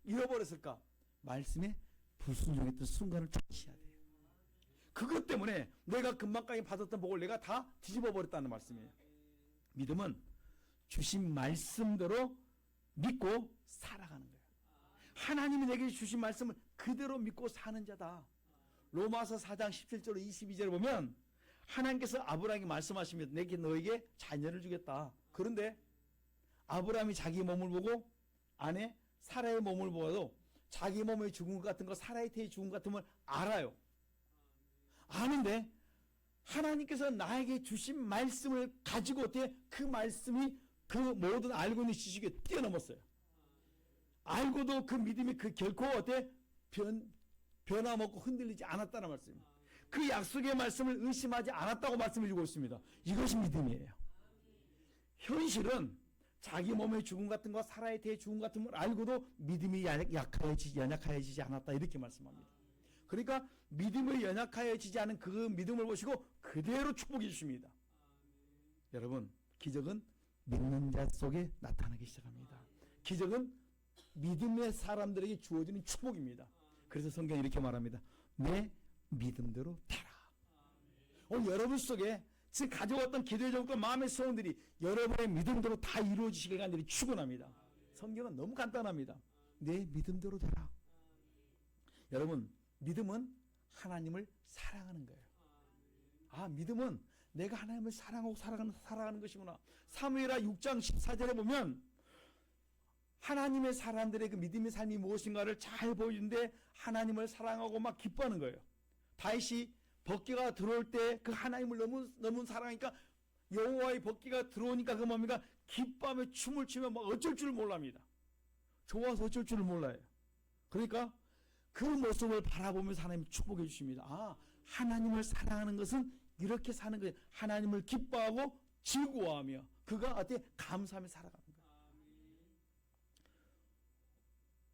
잃어버렸을까? 말씀에 불순종했던 순간을 찾으셔야 돼요. 그것 때문에 내가 금방까지 받았던 복을 내가 다 뒤집어 버렸다는 말씀이에요. 믿음은 주신 말씀대로 믿고 살아가는 거예요. 하나님이 내게 주신 말씀을 그대로 믿고 사는 자다. 로마서 4장 17절 22절에 보면 하나님께서 아브라함에게 말씀하시면 내게 너에게 자녀를 주겠다. 그런데 아브라함이 자기 몸을 보고 아내 사라의 몸을 보아도 자기 몸의 죽음 같은 거, 사라의 태의 죽음 같은 걸 알아요. 아는데 하나님께서 나에게 주신 말씀을 가지고 어떻게 그 말씀이 그 모든 알고 있는 지식에 뛰어넘었어요. 알고도 그 믿음이 그 결코 어때 변화먹고 흔들리지 않았다는 말씀입니다. 그 약속의 말씀을 의심하지 않았다고 말씀해 주고 있습니다. 이것이 믿음이에요. 현실은 자기 몸의 죽음 같은 거, 사라의 태의 죽음 같은 걸 알고도 믿음이 연약하여지지 않았다 이렇게 말씀합니다. 그러니까 믿음이 연약하여지지 않은 그 믿음을 보시고 그대로 축복해 주십니다. 여러분, 기적은 믿는 자 속에 나타나기 시작합니다. 기적은 믿음의 사람들에게 주어지는 축복입니다. 그래서 성경이 이렇게 말합니다. 내 믿음대로 되라. 오늘 여러분 속에 지금 가져왔던 기도의 제목과 마음의 소원들이 여러분의 믿음대로 다 이루어지시길 간절히 축원합니다. 성경은 너무 간단합니다. 내 믿음대로 되라. 여러분, 믿음은 하나님을 사랑하는 거예요. 아, 믿음은 내가 하나님을 사랑하고 살아가는 것이구나. 사무엘하 6장 14절에 보면 하나님의 사람들의 그 믿음의 삶이 무엇인가를 잘 보여주는데 하나님을 사랑하고 막 기뻐하는 거예요. 다윗이 벗개가 들어올 때 그 하나님을 너무 사랑하니까 여호와의 복귀가 들어오니까 그 뭡니까? 기뻐하며 춤을 추며 막 어쩔 줄 몰랍니다. 좋아서 어쩔 줄을 몰라요. 그러니까 그 모습을 바라보면서 하나님 축복해 주십니다. 아, 하나님을 사랑하는 것은 이렇게 사는 거예요. 하나님을 기뻐하고 즐거워하며 그가 어떻게 감사하며 살아가는 거예요.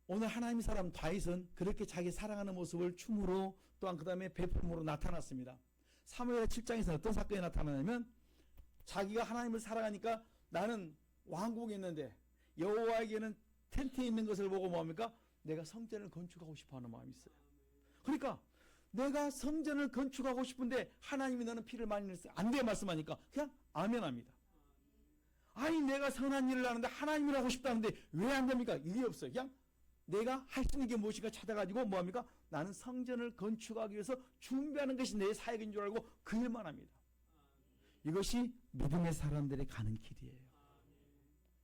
오늘 하나님의 사람 다윗은 그렇게 자기 사랑하는 모습을 춤으로 또한 그 다음에 베품으로 나타났습니다. 사무엘 7장에서 어떤 사건이 나타나냐면 자기가 하나님을 사랑하니까 나는 왕국에 있는데 여호와에게는 텐트에 있는 것을 보고 뭡니까? 내가 성전을 건축하고 싶어하는 마음이 있어요. 그러니까 내가 성전을 건축하고 싶은데 하나님이 너는 피를 많이 흘렸어요. 안 돼 말씀하니까 그냥 아멘합니다. 아니 내가 선한 일을 하는데 하나님을 하고 싶다는데 왜 안 됩니까? 이게 없어요. 그냥 내가 할 수 있는 게 무엇인가 찾아가지고 뭐합니까? 나는 성전을 건축하기 위해서 준비하는 것이 내 사역인 줄 알고 그 일만 합니다. 이것이 믿음의 사람들의 가는 길이에요.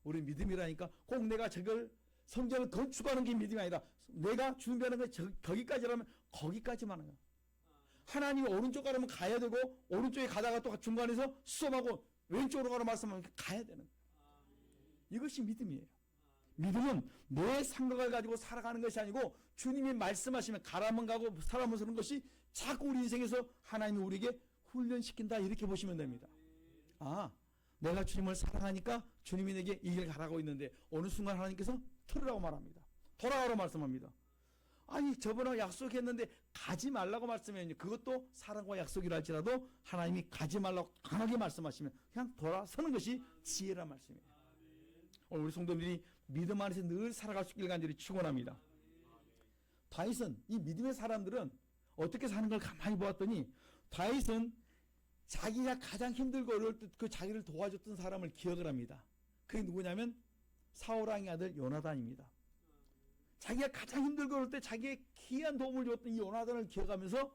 우리 믿음이라니까 꼭 내가 저걸 성전을 건축하는 게 믿음이 아니라 내가 준비하는 거 거기까지라면 거기까지만 하는 거야. 하나님이 오른쪽 가라면 가야 되고 오른쪽에 가다가 또 중간에서 수업하고 왼쪽으로 가라 말씀하면 가야 되는 거야. 이것이 믿음이에요. 믿음은 내 생각을 가지고 살아가는 것이 아니고 주님이 말씀하시면 가라면 가고 살아면 서는 것이 자꾸 우리 인생에서 하나님이 우리에게 훈련시킨다 이렇게 보시면 됩니다. 아, 내가 주님을 사랑하니까 주님이 내게 이 길 가라고 있는데 어느 순간 하나님께서 틀으라고 말합니다. 돌아가라고 말씀합니다. 아니 저번에 약속했는데 가지 말라고 말씀했는데 그것도 사랑과 약속이라 할지라도 하나님이 가지 말라고 강하게 말씀하시면 그냥 돌아서는 것이 지혜란 말씀이에요. 오늘 우리 성도들이 믿음 안에서 늘 살아갈 수 있길 간절히 축원합니다. 다윗은 이 믿음의 사람들은 어떻게 사는 걸 가만히 보았더니 다윗은 자기가 가장 힘들고 어려울 때 그 자기를 도와줬던 사람을 기억을 합니다. 그게 누구냐면 사울 왕의 아들 요나단입니다. 자기가 가장 힘들고 어려울 때 자기의 귀한 도움을 줬던 이 요나단을 기억하면서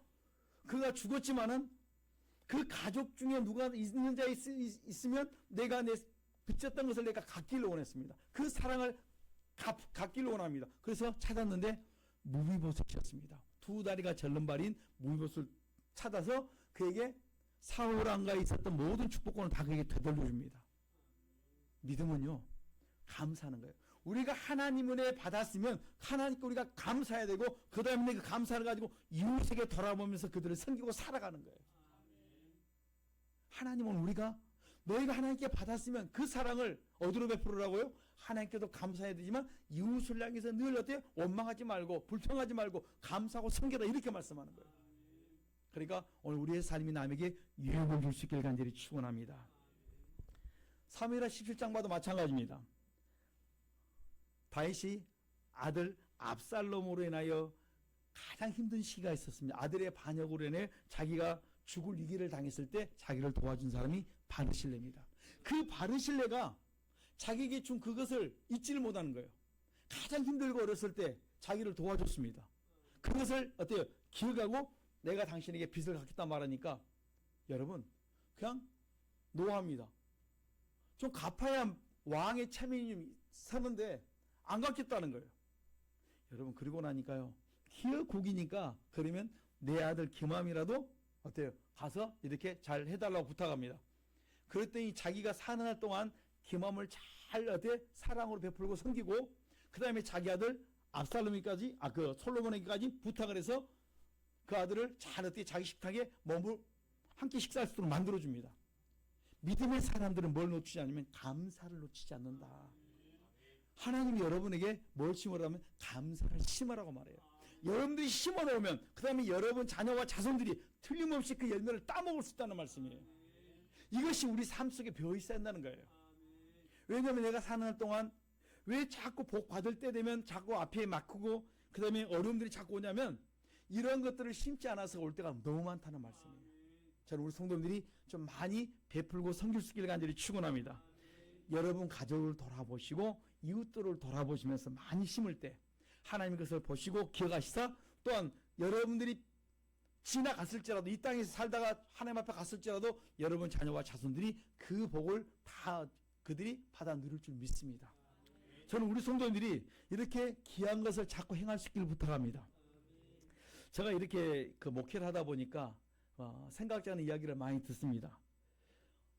그가 죽었지만은 그 가족 중에 누가 있는 자 있으면 내가 내 빚졌던 것을 내가 갚기를 원했습니다. 그 사랑을 갚기를 원합니다. 그래서 찾았는데 무비보셋이었습니다. 두 다리가 절름발인 무비보셋을 찾아서 그에게 사울 왕가에 있었던 모든 축복권을 다 그에게 되돌려줍니다. 믿음은요 감사하는 거예요. 우리가 하나님 은혜 받았으면 하나님께 우리가 감사해야 되고 그 다음에 그 감사를 가지고 이웃에게 돌아보면서 그들을 섬기고 살아가는 거예요. 하나님은 우리가 너희가 하나님께 받았으면 그 사랑을 어디로 베풀으라고요? 하나님께도 감사해야 되지만 이웃을 향해서 늘 어때? 원망하지 말고 불평하지 말고 감사하고 섬겨라 이렇게 말씀하는 거예요. 그러니까 오늘 우리의 삶이 남에게 유익을 줄 수 있길 간절히 축원합니다. 사무엘하 17장 봐도 마찬가지입니다. 다윗이 아들 압살롬으로 인하여 가장 힘든 시기가 있었습니다. 아들의 반역으로 인해 자기가 죽을 위기를 당했을 때 자기를 도와준 사람이 바르실레입니다. 그 바르실레가 자기에게 준 그것을 잊지를 못하는 거예요. 가장 힘들고 어렸을 때 자기를 도와줬습니다. 그것을 어때요? 기억하고 내가 당신에게 빚을 갚겠다 말하니까 여러분 그냥 노합니다. 좀 갚아야 왕의 체면이 서는데 안 갚겠다는 거예요. 여러분 그러고 나니까요. 기어국이니까 그러면 내 아들 기맘이라도 어때요? 가서 이렇게 잘 해달라고 부탁합니다. 그랬더니 자기가 사는 날 동안 기맘을 잘 어때 사랑으로 베풀고 섬기고 그 다음에 자기 아들 압살롬이까지 그 솔로몬에게까지 부탁을 해서 그 아들을 잘 어때 자기 식탁에 몸을 함께 식사할 수 있도록 만들어줍니다. 믿음의 사람들은 뭘 놓치지 않으면 감사를 놓치지 않는다. 하나님이 여러분에게 뭘 심으라면 감사를 심으라고 말해요. 여러분들이 심어놓으면 그 다음에 여러분 자녀와 자손들이 틀림없이 그 열매를 따먹을 수 있다는 말씀이에요. 이것이 우리 삶 속에 배어있어야 한다는 거예요. 왜냐하면 내가 사는 날 동안 왜 자꾸 복 받을 때 되면 자꾸 앞에 막히고 그 다음에 어려움들이 자꾸 오냐면 이런 것들을 심지 않아서 올 때가 너무 많다는 말씀이에요. 저는 우리 성도님들이 좀 많이 베풀고 섬길 수 있기를 간절히 축원합니다. 여러분 가족을 돌아보시고 이웃들을 돌아보시면서 많이 심을 때 하나님의 것을 보시고 기억하시사 또한 여러분들이 지나갔을지라도 이 땅에서 살다가 하나님 앞에 갔을지라도 여러분 자녀와 자손들이 그 복을 다 그들이 받아 누릴 줄 믿습니다. 저는 우리 성도님들이 이렇게 귀한 것을 자꾸 행할 수 있기를 부탁합니다. 제가 이렇게 그 목회를 하다 보니까 생각지 않은 이야기를 많이 듣습니다.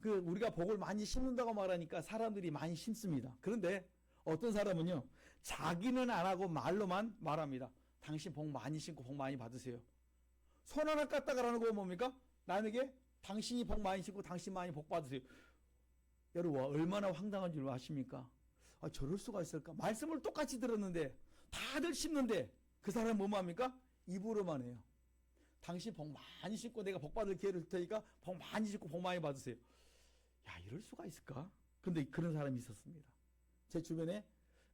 우리가 복을 많이 심는다고 말하니까 사람들이 많이 심습니다. 그런데 어떤 사람은요, 자기는 안 하고 말로만 말합니다. 당신 복 많이 심고 복 많이 받으세요. 손 하나 까딱하라는 거 뭡니까? 남에게 당신이 복 많이 심고 당신 많이 복 받으세요. 여러분, 얼마나 황당한 줄 아십니까? 아, 저럴 수가 있을까? 말씀을 똑같이 들었는데 다들 심는데 그 사람은 뭐만 합니까? 입으로만 해요. 당신 복 많이 심고 내가 복 받을 기회를 줄 테니까 복 많이 심고 복 많이 받으세요. 야, 이럴 수가 있을까? 근데 그런 사람이 있었습니다. 제 주변에.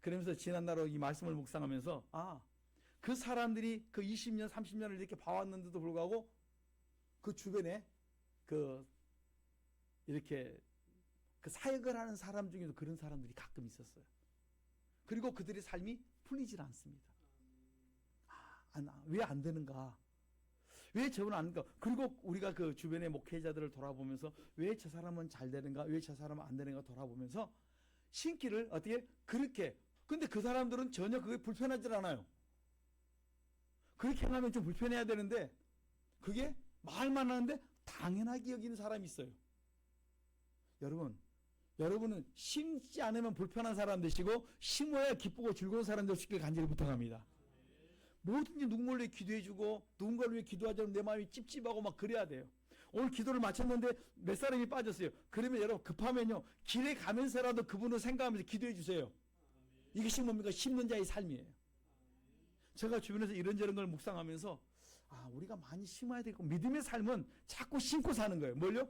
그러면서 지난날 이 말씀을 묵상하면서 그 사람들이 그 20년 30년을 이렇게 봐왔는데도 불구하고 그 주변에 이렇게 그 사역을 하는 사람 중에도 그런 사람들이 가끔 있었어요. 그리고 그들의 삶이 풀리질 않습니다. 왜 안 되는가? 왜 저건 안 되는가? 그리고 우리가 그 주변의 목회자들을 돌아보면서 왜 저 사람은 잘 되는가? 왜 저 사람은 안 되는가? 돌아보면서 신기를 어떻게 그렇게, 근데 그 사람들은 전혀 그게 불편하지 않아요. 그렇게 하면 좀 불편해야 되는데 그게 말만 하는데 당연하게 여기는 사람이 있어요. 여러분은 심지 않으면 불편한 사람 되시고 심어야 기쁘고 즐거운 사람 되시길 간절히 부탁합니다. 뭐든지 누군가를 위해 기도해주고 누군가를 위해 기도하지 않으면 내 마음이 찝찝하고 막 그래야 돼요. 오늘 기도를 마쳤는데 몇 사람이 빠졌어요. 그러면 여러분 급하면요, 길에 가면서라도 그분을 생각하면서 기도해 주세요. 이것이 뭡니까? 심는 자의 삶이에요. 제가 주변에서 이런저런 걸 묵상하면서 우리가 많이 심어야 되고, 믿음의 삶은 자꾸 심고 사는 거예요. 뭘요?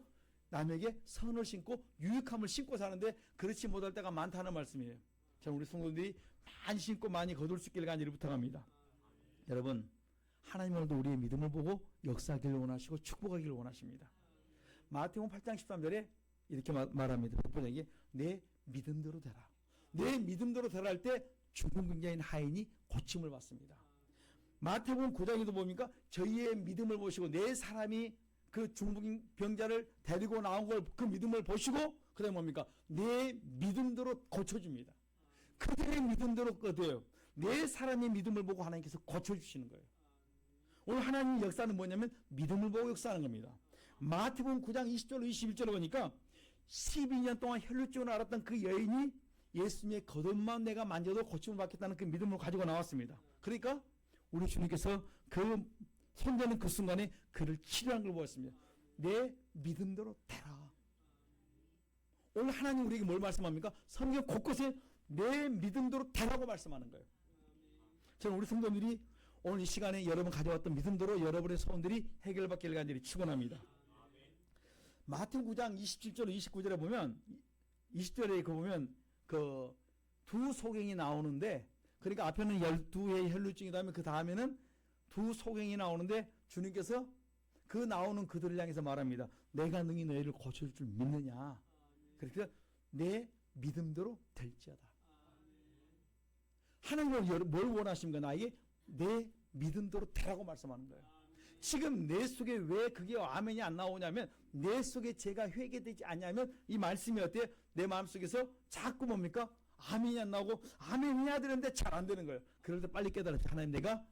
남에게 선을 심고 유익함을 심고 사는데 그렇지 못할 때가 많다는 말씀이에요. 저는 우리 성도들이 많이 심고 많이 거둘 수 있기를 간절히 부탁합니다. 여러분, 하나님 오늘도 우리의 믿음을 보고 역사하기를 원하시고 축복하기를 원하십니다. 마태복음 8장 13절에 이렇게 말합니다. 백부장에게 내 믿음대로 되라. 내 믿음대로 되라 할 때 중풍병자인 하인이 고침을 받습니다. 마태복음 9장에도 뭡니까? 저희의 믿음을 보시고 네 사람이 그 중풍병자를 데리고 나온 걸, 그 믿음을 보시고 그 다음에 뭡니까? 내 믿음대로 고쳐줍니다. 그들의 믿음대로 거돼요. 네 사람의 믿음을 보고 하나님께서 고쳐주시는 거예요. 오늘 하나님의 역사는 뭐냐면 믿음을 보고 역사하는 겁니다. 마태복음 9장 20절로 21절을 보니까 12년 동안 혈루증을 앓았던 그 여인이 예수님의 겉옷만 내가 만져도 고침을 받겠다는 그 믿음을 가지고 나왔습니다. 그러니까 우리 주님께서 그 손대는 그 순간에 그를 치료한 걸 보았습니다. 내 믿음대로 되라. 오늘 하나님 우리에게 뭘 말씀합니까? 성경 곳곳에 내 믿음대로 되라고 말씀하는 거예요. 저는 우리 성도들이 오늘 이 시간에 여러분 가져왔던 믿음대로 여러분의 소원들이 해결받기를 간절히 축원합니다. 마태복음 9장 27절 29절에 보면 20절에 보면 그 두 소경이 나오는데, 그러니까 앞에는 12회의 혈루증이 다음에 그 다음에는 두 소경이 나오는데 주님께서 그 나오는 그들을 향해서 말합니다. 내가 능히 너희를 고쳐줄 줄 믿느냐? 그러니까 내 믿음대로 될지어다. 하나님은 뭘 원하십니까? 나에게 내 믿음대로 되라고 말씀하는 거예요. 지금 내 속에 왜 그게 아멘이 안 나오냐면 내 속에 죄가 회개되지 않냐면 이 말씀이 어때요? 내 마음속에서 자꾸 뭡니까? 아멘이 안 나오고 아멘 해야 되는데 잘 안 되는 거예요. 그럴 때 빨리 깨달았죠. 하나님, 내가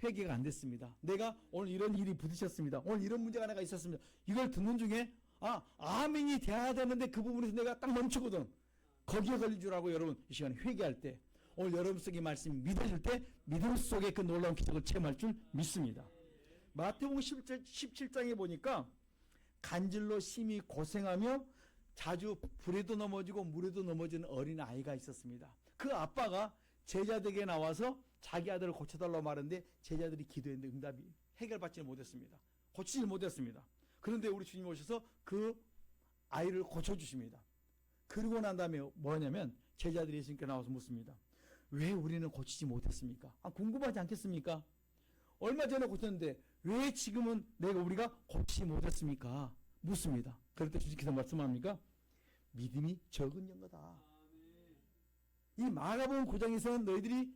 회개가 안 됐습니다. 내가 오늘 이런 일이 부딪혔습니다. 오늘 이런 문제가 내가 있었습니다. 이걸 듣는 중에 아멘이 돼야 되는데 그 부분에서 내가 딱 멈추거든. 거기에 걸릴 줄 알고 여러분 이 시간에 회개할 때, 오늘 여러분 속에 말씀이 믿어질 때 믿음 속에 그 놀라운 기적을 체험할 줄 믿습니다. 마태복음 17장에 보니까 간질로 심히 고생하며 자주 불에도 넘어지고 물에도 넘어지는 어린 아이가 있었습니다. 그 아빠가 제자들에게 나와서 자기 아들을 고쳐달라고 말했는데 제자들이 기도했는데 응답이 해결받지 못했습니다. 고치지 못했습니다. 그런데 우리 주님 오셔서 그 아이를 고쳐주십니다. 그러고 난 다음에 뭐냐면 제자들이 예수님께 나와서 묻습니다. 왜 우리는 고치지 못했습니까? 궁금하지 않겠습니까? 얼마 전에 고쳤는데 왜 지금은 우리가 고치지 못했습니까? 묻습니다. 그럴 때 주님께서 말씀합니까? 믿음이 적은 영거다. 이 마가복음 9장에서는 너희들이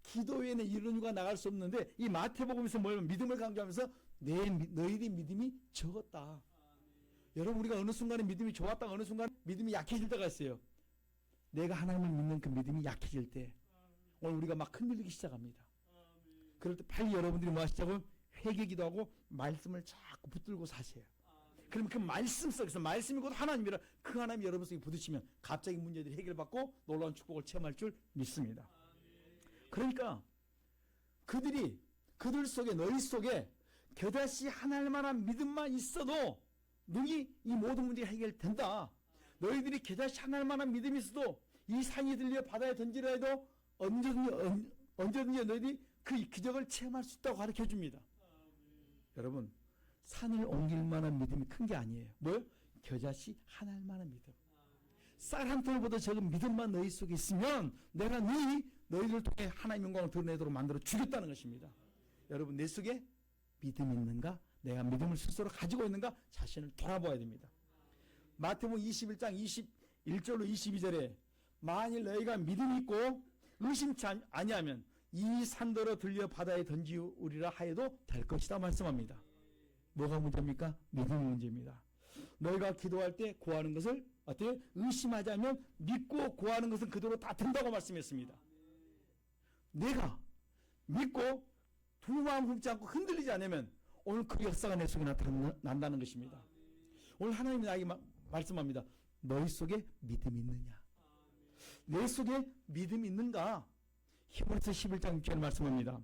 기도 외에는 이런 이유가 나갈 수 없는데 이 마태복음에서 뭘 믿음을 강조하면서 너희들이 믿음이 적었다. 여러분, 우리가 어느 순간에 믿음이 좋았다가 어느 순간 믿음이 약해질 때가 있어요. 내가 하나님을 믿는 그 믿음이 약해질 때 오늘 우리가 막 흔들리기 시작합니다. 그럴 때 빨리 여러분들이 뭐 하시자고 회개기도 하고 말씀을 자꾸 붙들고 사세요. 그럼 그 말씀 속에서 말씀이 곧 하나님이라 그 하나님이 여러분 속에 부딪히면 갑자기 문제들이 해결받고 놀라운 축복을 체험할 줄 믿습니다. 그러니까 그들 속에 너희 속에 겨다시 하나님 만한 믿음만 있어도 능히 이 모든 문제가 해결된다. 너희들이 겨다시 하나님 만한 믿음이 있어도 이 산이 들려 바다에 던지라 해도 언제든지 너희들이 그 기적을 체험할 수 있다고 가르쳐 줍니다. 여러분, 산을 옮길 만한 믿음이 큰 게 아니에요. 뭐요? 겨자씨 하나님 만한 믿음. 쌀 한 톨보다 적은 믿음만 너희 속에 있으면 내가 너희들 통해 하나님의 영광을 드러내도록 만들어 주겠다는 것입니다. 여러분, 내 속에 믿음이 있는가? 내가 믿음을 스스로 가지고 있는가? 자신을 돌아봐야 됩니다. 마태복음 21장 21절로 22절에 만일 너희가 믿음이 있고 의심치 아니하면 이 산더러 들려 바다에 던지우리라 하여도 될 것이다 말씀합니다. 뭐가 문제입니까? 믿음이 문제입니다. 너희가 기도할 때 구하는 것을 어떻게 의심하지 않으면 믿고 구하는 것은 그대로 다 된다고 말씀했습니다. 내가 믿고 두 마음 흠지 않고 흔들리지 않으면 오늘 그 역사가 내 속에 나타난다는 것입니다. 오늘 하나님이 나에게 말씀합니다. 너희 속에 믿음이 있느냐? 내 속에 믿음이 있는가? 히브리서 11장 6절 말씀합니다.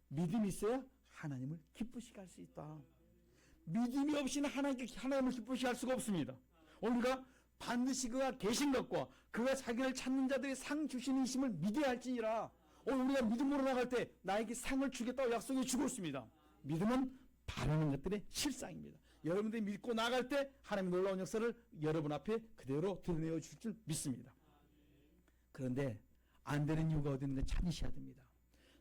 믿음이 있어야 하나님을 기쁘시게 할 수 있다. 믿음이 없이는 하나님을 기쁘시게 할 수가 없습니다. 우리가 반드시 그가 계신 것과 그가 자기를 찾는 자들의 상 주시는 이심을 믿어야 할지니라. 오늘 우리가 믿음으로 나갈 때 나에게 상을 주겠다고 약속해 주고 있습니다. 믿음은 바라는 것들의 실상입니다. 여러분들이 믿고 나갈 때 하나님의 놀라운 역사를 여러분 앞에 그대로 드러내어 줄 줄 믿습니다. 그런데 안 되는 이유가 어디 있는가 찾으셔야 됩니다.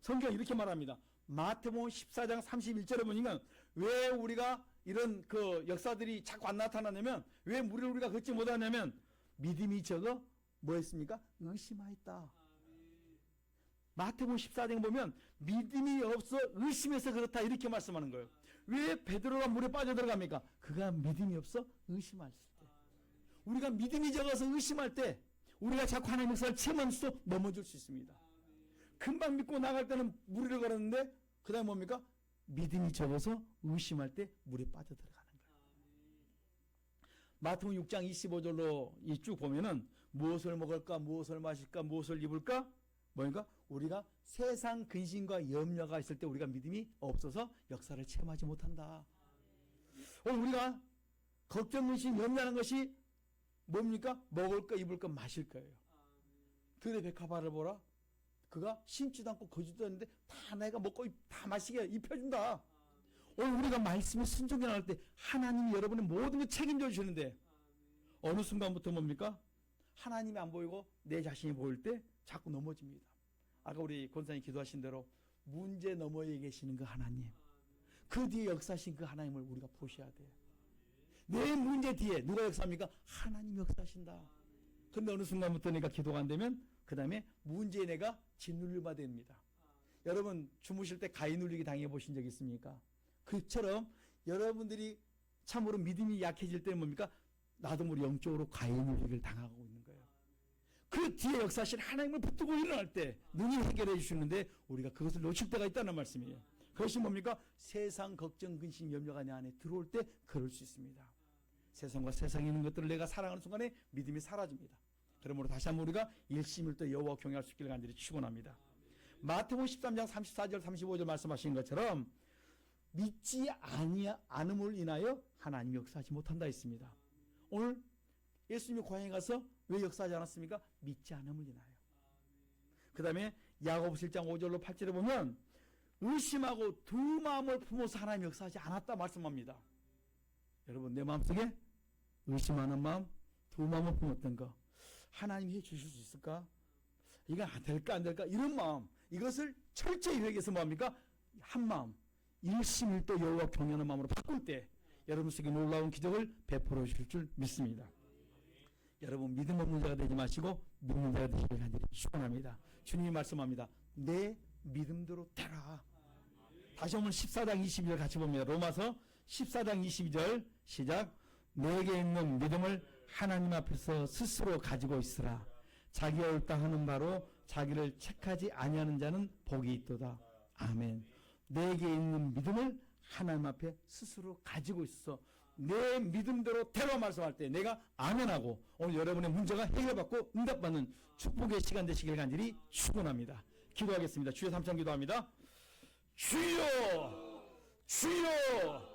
성경이 이렇게 말합니다. 마태복음 14장 31절에 보니까 왜 우리가 이런 그 역사들이 자꾸 안 나타나냐면 왜 무리를 우리가 걷지 못하냐면 믿음이 적어 뭐 했습니까? 의심하였다. 마태복음 14장에 보면 믿음이 없어 의심해서 그렇다 이렇게 말씀하는 거예요. 왜 베드로가 물에 빠져들어갑니까? 그가 믿음이 없어 의심할 때. 우리가 믿음이 적어서 의심할 때 우리가 자꾸 하나님의 역사를 체험하면서 넘어질 수 있습니다. 금방 믿고 나갈 때는 무리를 걸었는데 그 다음에 뭡니까? 믿음이 적어서 의심할 때 물에 빠져들어가는 거예요. 마태복음 6장 25절로 쭉 보면은 무엇을 먹을까, 무엇을 마실까, 무엇을 입을까? 뭐니까? 우리가 세상 근심과 염려가 있을 때 우리가 믿음이 없어서 역사를 체험하지 못한다. 오늘 우리가 걱정, 근심, 염려하는 것이 뭡니까? 먹을 거, 입을 거, 마실 거예요. 그래 백합화를 보라. 그가 심지도 않고 거지도 않는데 다 내가 먹고 다 마시게 입혀준다. 오늘 우리가 말씀에 순종해 나갈 때 하나님이 여러분의 모든 걸 책임져 주시는데 어느 순간부터 뭡니까? 하나님이 안 보이고 내 자신이 보일 때 자꾸 넘어집니다. 아까 우리 권사님 기도하신 대로 문제 너머에 계시는 그 하나님, 그 뒤에 역사하신 그 하나님을 우리가 보셔야 돼요. 내 문제 뒤에 누가 역사합니까? 하나님이 역사하신다. 그런데 어느 순간부터 내가 기도가 안 되면 그 다음에 문제에 내가 짓눌리게 됩니다. 여러분 주무실 때 가위 눌리기 당해 보신 적 있습니까? 그처럼 여러분들이 참으로 믿음이 약해질 때는 뭡니까? 나도 모르게 영적으로 가위 눌리기를 당하고 있는 거예요. 그 뒤에 역사하신 하나님을 붙들고 일어날 때 능히 해결해 주시는데 우리가 그것을 놓칠 때가 있다는 말씀이에요. 그것이 뭡니까? 세상 걱정, 근심, 염려가 내 안에 들어올 때 그럴 수 있습니다. 세상과 세상에 있는 것들을 내가 사랑하는 순간에 믿음이 사라집니다. 그러므로 다시 한번 우리가 일심일도 여호와 경외할 수 있기를 간절히 축원합니다. 마태복음 13장 34절 35절 말씀하신 것처럼 믿지 않음을 인하여 하나님이 역사하지 못한다 했습니다. 오늘 예수님이 고향에 가서 왜 역사하지 않았습니까? 믿지 않음을 인하여. 그 다음에 야고보서 1장 5절로 8절에 보면 의심하고 두 마음을 품어서 하나님이 역사하지 않았다 말씀합니다. 여러분 내 마음속에 의심하는 마음, 두 마음을 품었던 거 하나님이 해주실 수 있을까? 이거 될까 안 될까? 이런 마음, 이것을 철저히 회개해서 뭐합니까? 한 마음, 일심일도 여호와 경외하는 마음으로 바꿀 때 여러분 속에 놀라운 기적을 베풀어 주실 줄 믿습니다. 여러분 믿음 없는 자가 되지 마시고 믿는 자가 되시길 간절히 축원합니다. 주님이 말씀합니다. 내 믿음대로 되라. 다시 한번 14장 22절 같이 봅니다. 로마서 14장 22절 시작. 내게 있는 믿음을 하나님 앞에서 스스로 가지고 있으라. 자기가 옳다 하는 바로 자기를 책하지 아니하는 자는 복이 있도다. 아멘. 내게 있는 믿음을 하나님 앞에 스스로 가지고 있어. 내 믿음대로 대화 말씀할 때 내가 아멘하고 오늘 여러분의 문제가 해결받고 응답받는 축복의 시간 되시길 간절히 축원합니다. 기도하겠습니다. 주여 3천 기도합니다. 주여 주여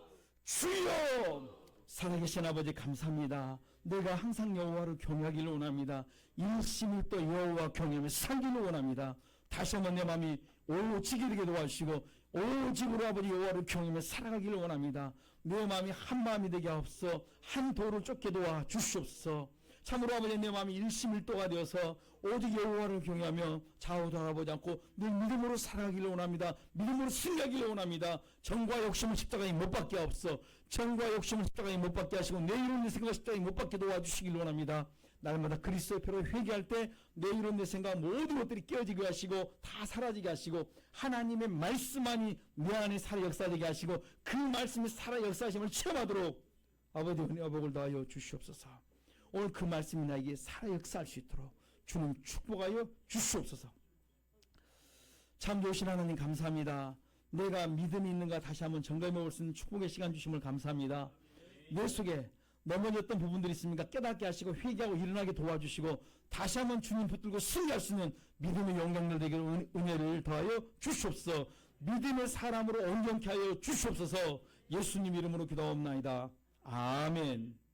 주여 살아계신 아버지 감사합니다. 내가 항상 여호와를 경외하기를 원합니다. 일심을 또 여호와 경외하며 살기를 원합니다. 다시 한번 내 마음이 오직이 되게 도와주시고 오직으로 아버지 여호와를 경외하며 살아가기를 원합니다. 내 마음이 한 마음이 되게 하옵소서. 한 도를 쫓게 도와 주시옵소서. 참으로 아버지 내 마음이 일심일도가 되어서 오직 여호와를 경외하며 좌우 돌아보지 않고 늘 믿음으로 살아가기를 원합니다. 믿음으로 승리하기를 원합니다. 정과 욕심을 십자가에 못 박게 하옵소서. 정과 욕심을 십자가에 못 박게 하시고 내 이론 내 생각 십자가에 못 박게 도와주시기를 원합니다. 날마다 그리스도의 피로 회개할 때 내 이론 내 생각 모든 것들이 깨어지게 하시고 다 사라지게 하시고 하나님의 말씀만이 내 안에 살아 역사되게 하시고 그 말씀이 살아 역사하심을 체험하도록 아버지 은혜와 복을 더하여 주시옵소서. 오늘 그 말씀이 나에게 살아 역사할 수 있도록 주님 축복하여 주시옵소서. 참 좋으신 하나님 감사합니다. 내가 믿음이 있는가 다시 한번 점검해 볼 수 있는 축복의 시간 주심을 감사합니다. 내 속에 넘어졌던 부분들이 있습니까? 깨닫게 하시고 회개하고 일어나게 도와주시고 다시 한번 주님 붙들고 승리할 수 있는 믿음의 영광들 되기를 은혜를 더하여 주시옵소서. 믿음의 사람으로 온전케 하여 주시옵소서. 예수님 이름으로 기도하옵나이다. 아멘.